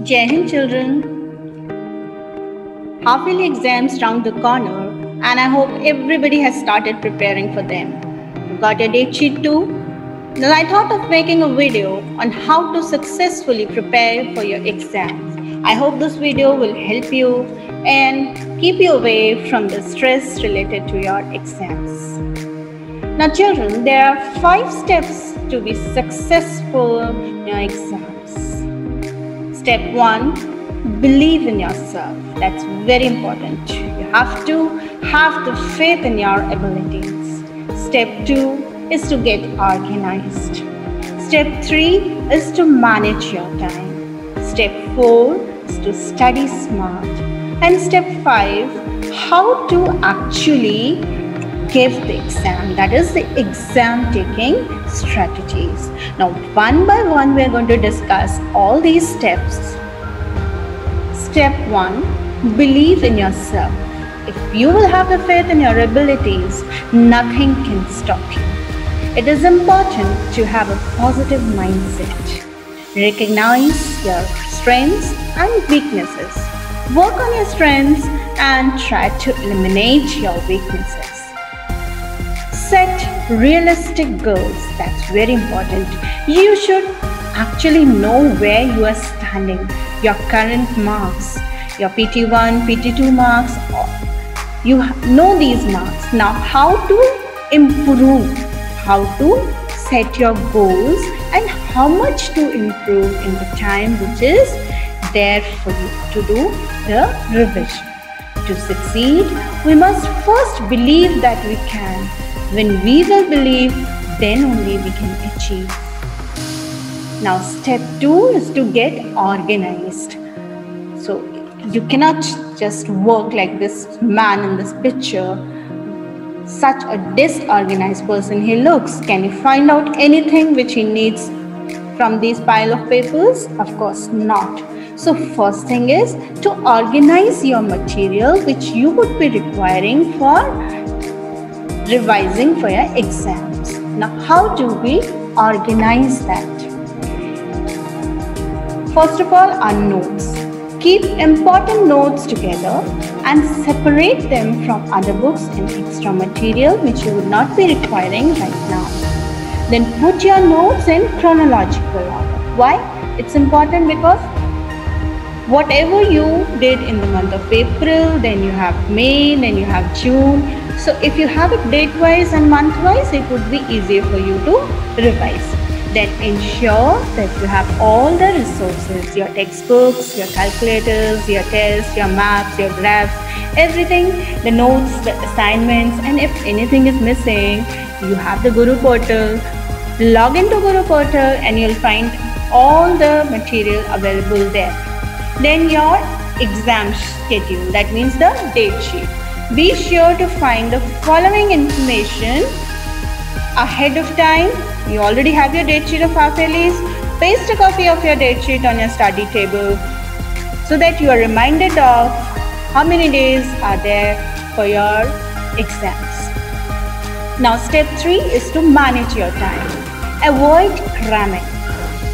Jai Hind children, half-yearly exams round the corner and I hope everybody has started preparing for them. You got your date sheet too? Then I thought of making a video on how to successfully prepare for your exams. I hope this video will help you and keep you away from the stress related to your exams. Now children, there are 5 steps to be successful in your exams. Step 1, believe in yourself. That's very important. You have to have the faith in your abilities. Step 2 is to get organized. Step 3 is to manage your time. Step 4 is to study smart. And step 5, how to actually give the exam. That is the exam taking strategies. Now one by one we are going to discuss all these steps. Step 1, believe in yourself. If you will have the faith in your abilities, nothing can stop you. It is important to have a positive mindset. Recognize your strengths and weaknesses. Work on your strengths and try to eliminate your weaknesses. Set realistic goals. That's very important. You should actually know where you are standing. Your current marks, your PT1, PT2 marks, you know these marks. Now how to improve, how to set your goals and how much to improve in the time which is there for you to do the revision. To succeed, we must first believe that we can. When we will believe, then only we can achieve. Now step 2 is to get organized. So you cannot just work like this man in this picture. Such a disorganized person he looks. Can you find out anything which he needs from these pile of papers? Of course not. So first thing is to organize your material which you would be requiring for revising for your exams. Now how do we organize that? First of all, our notes. Keep important notes together and separate them from other books and extra material which you would not be requiring right now. Then put your notes in chronological order. Why? It's important because whatever you did in the month of April, then you have May, then you have June. So if you have it date-wise and month-wise, it would be easier for you to revise. Then ensure that you have all the resources, your textbooks, your calculators, your tests, your maps, your graphs, everything, the notes, the assignments, and if anything is missing, you have the Guru portal. Log into Guru portal and you'll find all the material available there. Then your exam schedule, that means the date sheet. Be sure to find the following information ahead of time. You already have your date sheet of half-yearlies. Paste a copy of your date sheet on your study table so that you are reminded of how many days are there for your exams. Now step 3 is to manage your time. Avoid cramming.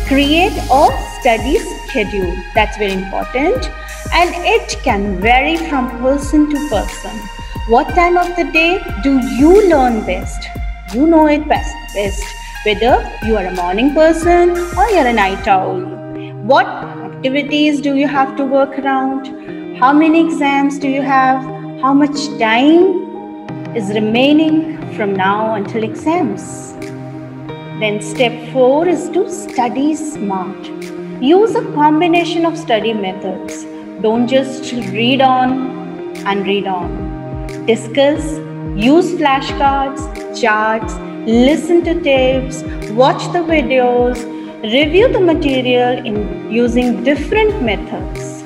Create a study schedule. That's very important. And it can vary from person to person. What time of the day do you learn best? You know it best, whether you are a morning person or you're a night owl. What activities do you have to work around? How many exams do you have? How much time is remaining from now until exams? Then step 4 is to study smart. Use a combination of study methods. Don't just read on and read on. Discuss, use flashcards, charts, listen to tapes, watch the videos, review the material in using different methods.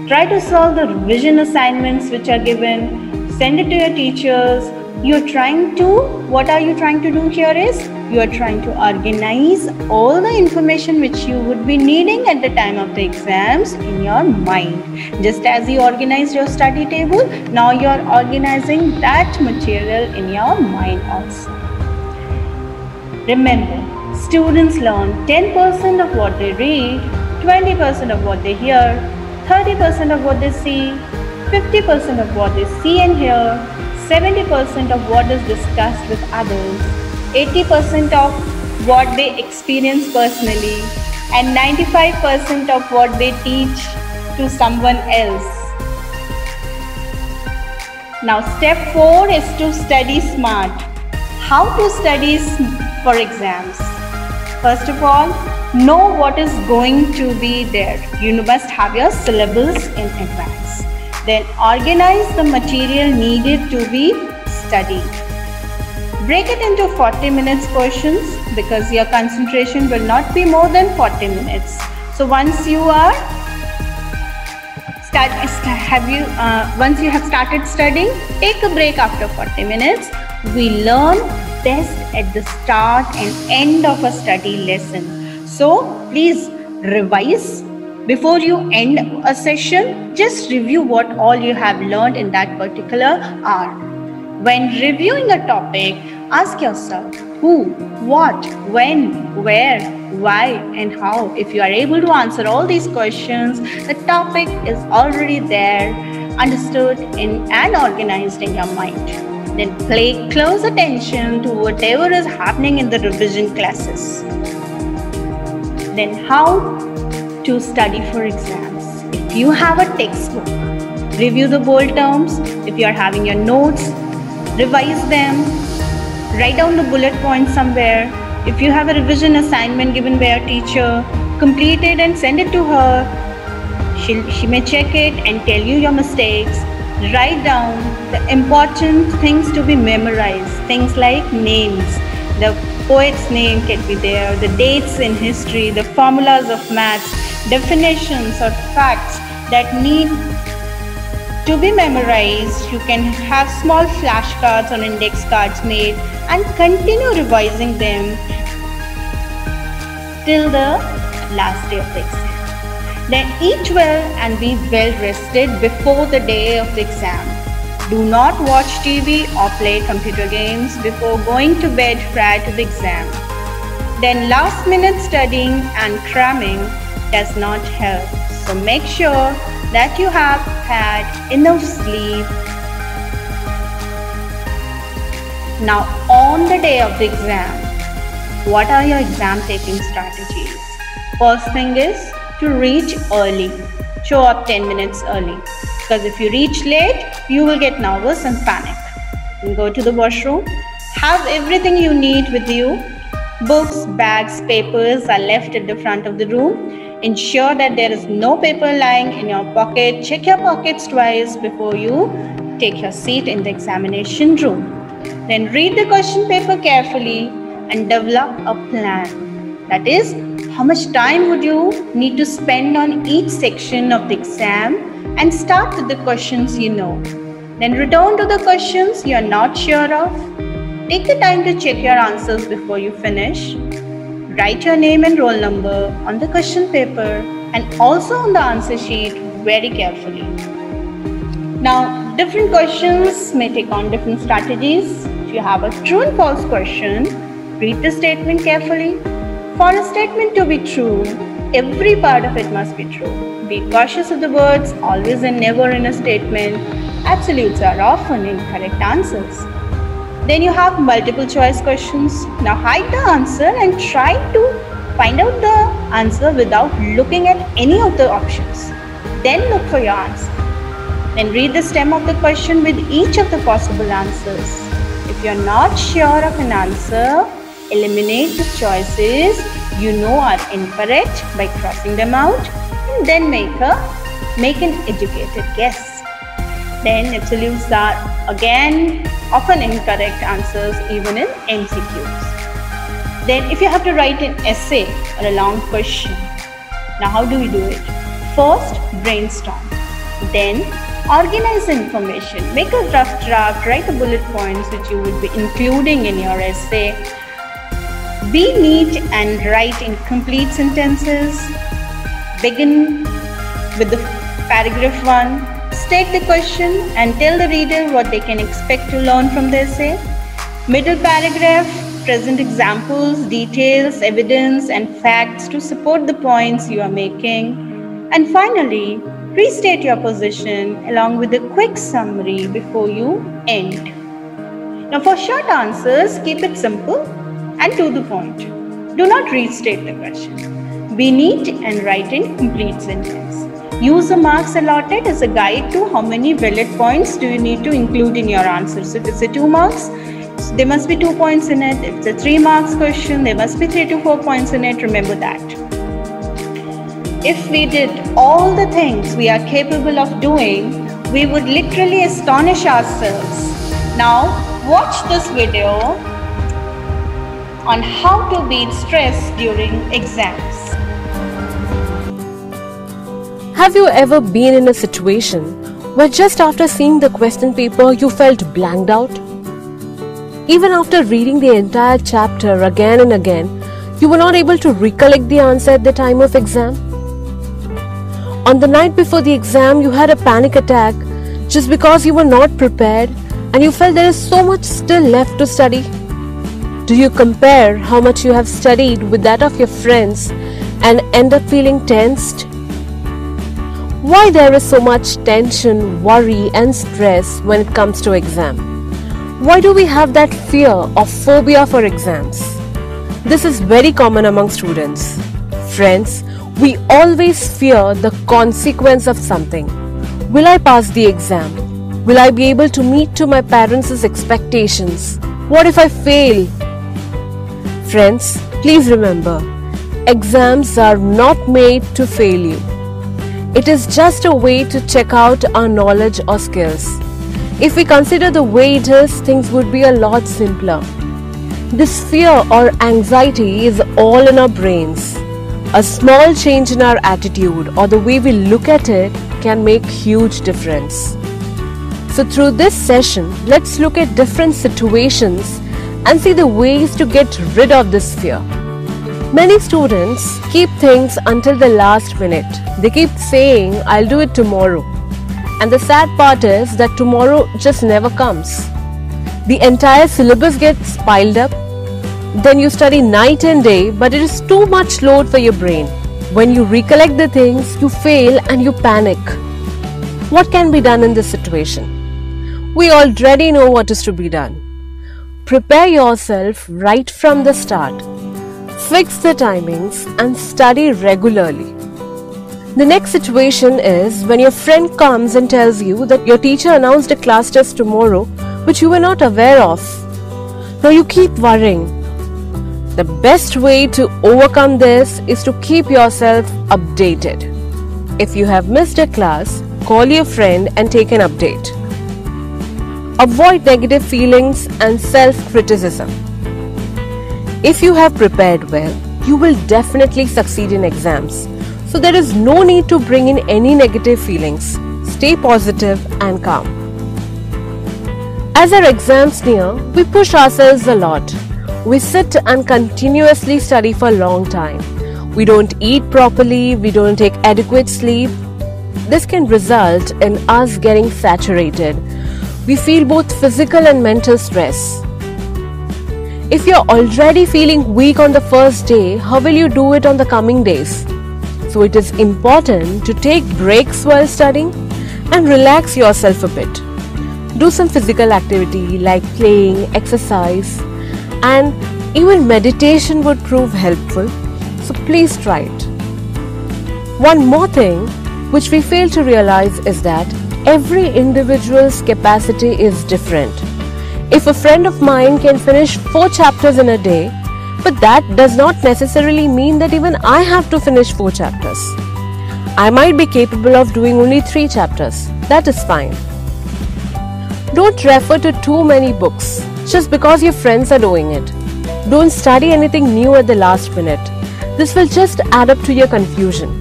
Try to solve the revision assignments which are given, send it to your teachers. What are you trying to do here is, you are trying to organize all the information which you would be needing at the time of the exams in your mind. Just as you organized your study table, now you are organizing that material in your mind also. Remember, students learn 10% of what they read, 20% of what they hear, 30% of what they see, 50% of what they see and hear, 70% of what is discussed with others, 80% of what they experience personally, and 95% of what they teach to someone else. Now step 4 is to study smart. How to study for exams? First of all, know what is going to be there. You must have your syllabus in advance. Then organize the material needed to be studied. Break it into 40 minutes portions because your concentration will not be more than 40 minutes. So once you have started studying, take a break after 40 minutes. We learn best at the start and end of a study lesson. So please revise before you end a session. Just review what all you have learned in that particular hour. When reviewing a topic, ask yourself who, what, when, where, why, and how. If you are able to answer all these questions, the topic is already there, understood and organized in your mind. Then pay close attention to whatever is happening in the revision classes. Then how to study for exams. If you have a textbook, review the bold terms. If you are having your notes, revise them. Write down the bullet points somewhere. If you have a revision assignment given by a teacher, complete it and send it to her. She may check it and tell you your mistakes. Write down the important things to be memorized. Things like names, the poet's name can be there, the dates in history, the formulas of maths, definitions or facts that need to be memorized. You can have small flashcards or index cards made and continue revising them till the last day of the exam. Then eat well and be well rested before the day of the exam. Do not watch TV or play computer games before going to bed prior to the exam. Then last minute studying and cramming does not help. So make sure that you have had enough sleep. Now on the day of the exam, what are your exam taking strategies? First thing is to reach early. Show up 10 minutes early. Because if you reach late, you will get nervous and panic. Then go to the washroom. Have everything you need with you. Books, bags, papers are left at the front of the room. Ensure that there is no paper lying in your pocket. Check your pockets twice before you take your seat in the examination room. Then read the question paper carefully and develop a plan. That is, how much time would you need to spend on each section of the exam, and start with the questions you know. Then return to the questions you are not sure of. Take the time to check your answers before you finish. Write your name and roll number on the question paper and also on the answer sheet very carefully. Now, different questions may take on different strategies. If you have a true and false question, read the statement carefully. For a statement to be true, every part of it must be true. Be cautious of the words always and never in a statement. Absolutes are often incorrect answers. Then you have multiple choice questions. Now hide the answer and try to find out the answer without looking at any of the options. Then look for your answer. Then read the stem of the question with each of the possible answers. If you are not sure of an answer, eliminate the choices you know are incorrect by crossing them out, and then make an educated guess. Then absolutes are again often incorrect answers even in MCQs. Then if you have to write an essay or a long question, now how do we do it? First, brainstorm. Then organize the information. Make a rough draft, write the bullet points which you would be including in your essay. Be neat and write in complete sentences. Begin with the paragraph 1. State the question and tell the reader what they can expect to learn from the essay. Middle paragraph, present examples, details, evidence, and facts to support the points you are making. And finally, restate your position along with a quick summary before you end. Now, for short answers, keep it simple and to the point. Do not restate the question. Be neat and write in complete sentence. Use the marks allotted as a guide to how many valid points do you need to include in your answer. So if it's a 2 marks, there must be 2 points in it. If it's a 3 marks question, there must be 3 to 4 points in it. Remember that. If we did all the things we are capable of doing, we would literally astonish ourselves. Now, watch this video on how to beat stress during exams. Have you ever been in a situation where just after seeing the question paper you felt blanked out? Even after reading the entire chapter again and again, you were not able to recollect the answer at the time of exam? On the night before the exam, you had a panic attack just because you were not prepared and you felt there is so much still left to study. Do you compare how much you have studied with that of your friends and end up feeling tensed? Why there is so much tension, worry and stress when it comes to exam? Why do we have that fear or phobia for exams? This is very common among students. Friends, we always fear the consequence of something. Will I pass the exam? Will I be able to meet to my parents' expectations? What if I fail? Friends, please remember, exams are not made to fail you. It is just a way to check out our knowledge or skills. If we consider the way it is, things would be a lot simpler. This fear or anxiety is all in our brains. A small change in our attitude or the way we look at it can make huge difference. So through this session, let's look at different situations and see the ways to get rid of this fear. Many students keep things until the last minute. They keep saying, I'll do it tomorrow. And the sad part is that tomorrow just never comes. The entire syllabus gets piled up. Then you study night and day, but it is too much load for your brain. When you recollect the things, you fail and you panic. What can be done in this situation? We already know what is to be done. Prepare yourself right from the start. Fix the timings and study regularly. The next situation is when your friend comes and tells you that your teacher announced a class test tomorrow which you were not aware of. Now you keep worrying. The best way to overcome this is to keep yourself updated. If you have missed a class, call your friend and take an update. Avoid negative feelings and self-criticism. If you have prepared well, you will definitely succeed in exams. So there is no need to bring in any negative feelings. Stay positive and calm. As our exams near, we push ourselves a lot. We sit and continuously study for a long time. We don't eat properly, we don't take adequate sleep. This can result in us getting saturated. We feel both physical and mental stress. If you're already feeling weak on the first day, how will you do it on the coming days? So it is important to take breaks while studying and relax yourself a bit. Do some physical activity like playing, exercise, and even meditation would prove helpful. So please try it. One more thing which we fail to realize is that every individual's capacity is different. If a friend of mine can finish 4 chapters in a day, but that does not necessarily mean that even I have to finish 4 chapters. I might be capable of doing only 3 chapters. That is fine. Don't refer to too many books just because your friends are doing it. Don't study anything new at the last minute. This will just add up to your confusion.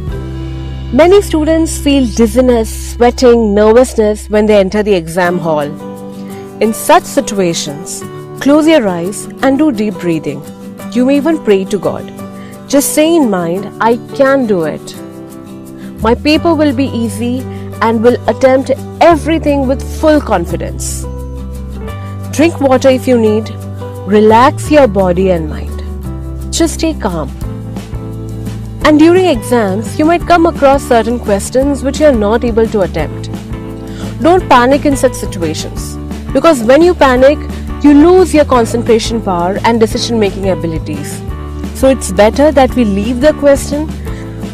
Many students feel dizziness, sweating, nervousness when they enter the exam hall. In such situations, close your eyes and do deep breathing. You may even pray to God. Just say in mind, I can do it. My paper will be easy and will attempt everything with full confidence. Drink water if you need. Relax your body and mind. Just stay calm. And during exams, you might come across certain questions which you are not able to attempt. Don't panic in such situations, because when you panic, you lose your concentration power and decision-making abilities. So it's better that we leave the question,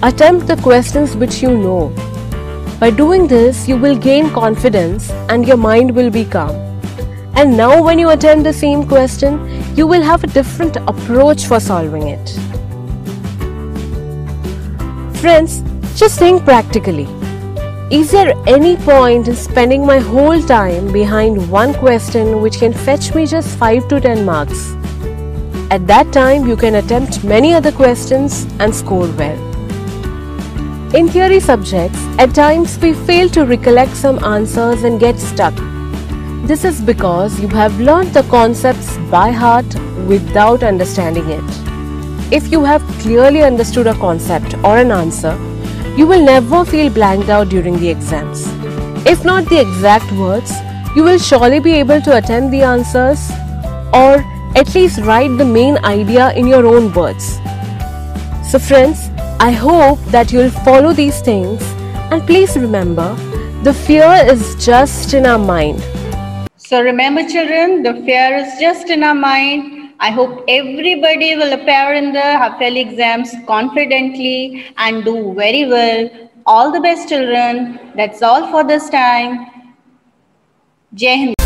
attempt the questions which you know. By doing this, you will gain confidence and your mind will be calm. And now when you attempt the same question, you will have a different approach for solving it. Friends, just think practically. Is there any point in spending my whole time behind one question which can fetch me just 5 to 10 marks? At that time, you can attempt many other questions and score well. In theory subjects, at times we fail to recollect some answers and get stuck. This is because you have learned the concepts by heart without understanding it. If you have clearly understood a concept or an answer, you will never feel blanked out during the exams. If not the exact words, you will surely be able to attempt the answers or at least write the main idea in your own words. So friends, I hope that you will follow these things, and please remember, the fear is just in our mind. So remember children, the fear is just in our mind. I hope everybody will appear in the half-yearly exams confidently and do very well. All the best children. That's all for this time. Jai Hind.